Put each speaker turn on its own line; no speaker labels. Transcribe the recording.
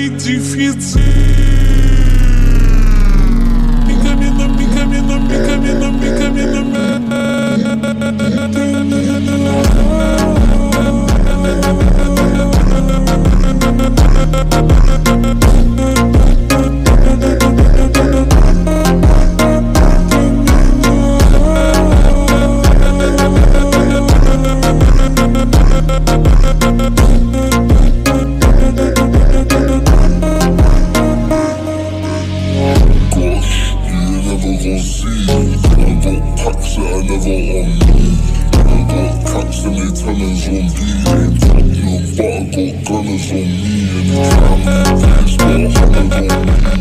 и дефицит. Packs that are never on me. I got cats and they tellers on B. Ain't talking about I got gunners on me. Anytime I face, got hammers on me.